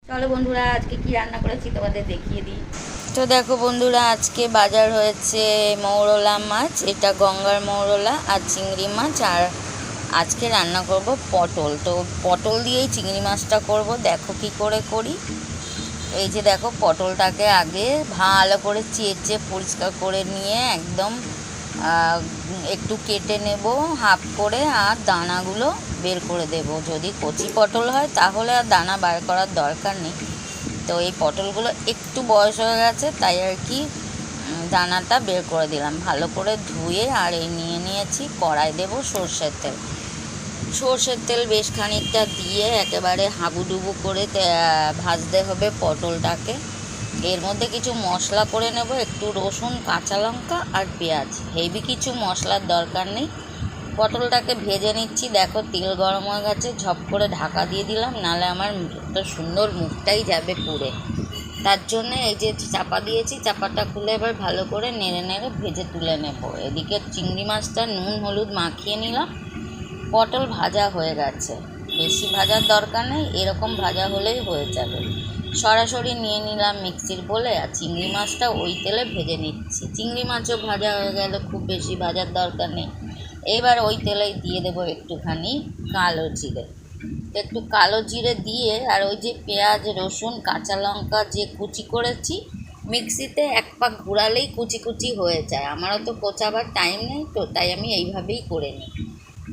চলো বন্ধুরা, আজকে কি রান্না করেছি তোমাদের দেখিয়ে দিই। তো দেখো বন্ধুরা, আজকে বাজার হয়েছে মৌরলা মাছ, এটা গঙ্গার মৌরলা, আর চিংড়ি মাছ। আর আজকে রান্না করব পটল। তো পটল দিয়েই চিংড়ি মাছটা করব। দেখো কি করে করি। এই যে দেখো, পটলটাকে আগে ভালো করে চেঁচে পরিষ্কার করে নিয়ে একদম একটু কেটে নেব হাফ করে, আর দানাগুলো বের করে দেব। যদি কচি পটল হয় তাহলে আর দানা বার করার দরকার নেই। তো এই পটলগুলো একটু বয়স হয়ে গেছে, তাই আর কি দানাটা বের করে দিলাম ভালো করে ধুয়ে। আর এই নিয়ে নিয়েছি কড়াই, দেব সর্ষের তেল। সর্ষের তেল বেশ খানিকটা দিয়ে একেবারে হাবুডুবু করে ভাজতে হবে পটলটাকে। এর মধ্যে কিছু মশলা করে নেব, একটু রসুন, কাঁচা লঙ্কা আর পেঁয়াজ। হেভি কিছু মশলার দরকার নেই। পটলটাকে ভেজে নিচ্ছি। দেখো তেল গরম হয়ে গেছে, ঝপ করে ঢাকা দিয়ে দিলাম, নাহলে আমার তো সুন্দর মুখটাই যাবে পুড়ে। তার জন্য এই যে চাপা দিয়েছি, চাপাটা খুলে এবার ভালো করে নেড়ে নেড়ে ভেজে তুলে নেব। এদিকে চিংড়ি মাছটা নুন হলুদ মাখিয়ে নিলাম। পটল ভাজা হয়ে গেছে, বেশি ভাজার দরকার নেই, এরকম ভাজা হলেই হয়ে যাবে। সরাসরি নিয়ে নিলাম মিক্সির বোলে, আর চিংড়ি মাছটা ওই তেলে ভেজে নিচ্ছি। চিংড়ি মাছও ভাজা হয়ে গেল, খুব বেশি ভাজার দরকার নেই। এবার ওই তেলেই দিয়ে দেবো একটুখানি কালো জিরে। একটু কালো জিরে দিয়ে, আর ওই যে পেঁয়াজ রসুন কাঁচা লঙ্কা যে কুচি করেছি, মিক্সিতে এক পাক ঘোরালেই কুচি কুচি হয়ে যায়। আমারও তো কোচাবার টাইম নেই, তো তাই আমি এইভাবেই করে নিই।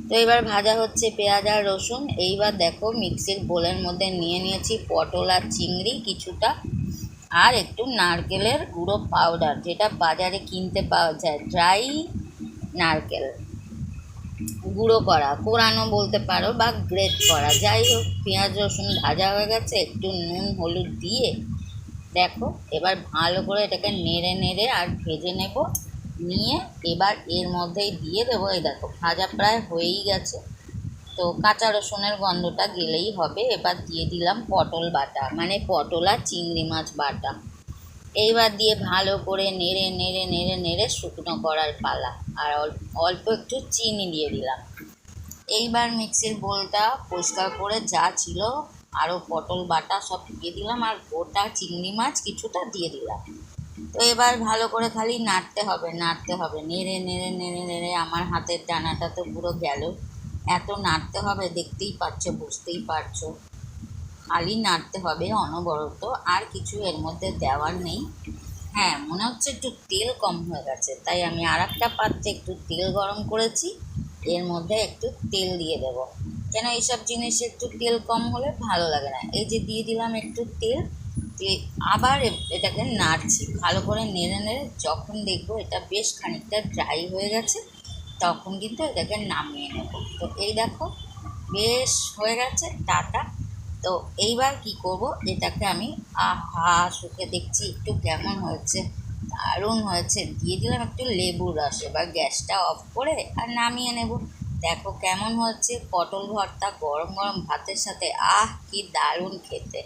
তো এবার ভাজা হচ্ছে পেঁয়াজ আর রসুন। এইবার দেখো মিক্সির বোলের মধ্যে নিয়ে নিয়েছি পটল আর চিংড়ি কিছুটা, আর একটু নারকেলের গুঁড়ো পাউডার, যেটা বাজারে কিনতে পাওয়া যায়, ড্রাই নারকেল গুঁড়ো করা, কোরানো বলতে পারো বা গ্রেট করা, যাই হোক। পেঁয়াজ রসুন ভাজা হয়ে গেছে, একটু নুন হলুদ দিয়ে দেখো এবার ভালো করে এটাকে নেড়ে নেড়ে আর ভেজে নেব। নিয়ে এবার এর মধ্যেই দিয়ে দেবো, এই দেখো ভাজা প্রায় হয়েই গেছে। তো কাঁচা রসুনের গন্ধটা গেলেই হবে। এবার দিয়ে দিলাম পটল বাটা, মানে পটল আর চিংড়ি মাছ বাটা। এইবার দিয়ে ভালো করে নেড়ে নেড়ে নেড়ে নেড়ে শুকনো করার পালা। আর অল্প একটু চিনি দিয়ে দিলাম। এইবার মিক্সির বোলটা পরিষ্কার করে যা ছিল আরও পটল বাটা সব দিয়ে দিলাম, আর গোটা চিংড়ি মাছ কিছুটা দিয়ে দিলাম। তো এবার ভালো করে খালি নাড়তে হবে নাড়তে হবে, নেড়ে নেড়ে নেড়ে নেড়ে আমার হাতের ডানাটা তো পুরো গেল। এত নাড়তে হবে, দেখতেই পাচ্ছ, বুঝতেই পারছো। খালি নাড়তে হবে অনবরত, আর কিছু এর মধ্যে দেওয়ার নেই। হ্যাঁ, মনে হচ্ছে একটু তেল কম হয়ে গেছে, তাই আমি আর একটা পাত্রে একটু তেল গরম করেছি, এর মধ্যে একটু তেল দিয়ে দেবো। কেন এইসব জিনিসে একটু তেল কম হলে ভালো লাগে না। এই যে দিয়ে দিলাম একটু তেল। আবার এটাকে নাড়ছি ভালো করে নেড়ে নেড়ে। যখন দেখবো এটা বেশ খানিকটা ড্রাই হয়ে গেছে, তখন কিন্তু এটাকে নামিয়ে নেব। তো এই দেখো বেশ হয়ে গেছে টাটা। তো এইবার কি করব, এটাকে আমি আহা শুকে দেখছি একটু কেমন হয়েছে, দারুণ হয়েছে। দিয়ে দিলাম একটু লেবুর রস। এবার গ্যাসটা অফ করে আর নামিয়ে নেব। দেখো কেমন হচ্ছে পটল ভর্তা গরম গরম ভাতের সাথে, আহ কি দারুণ খেতে।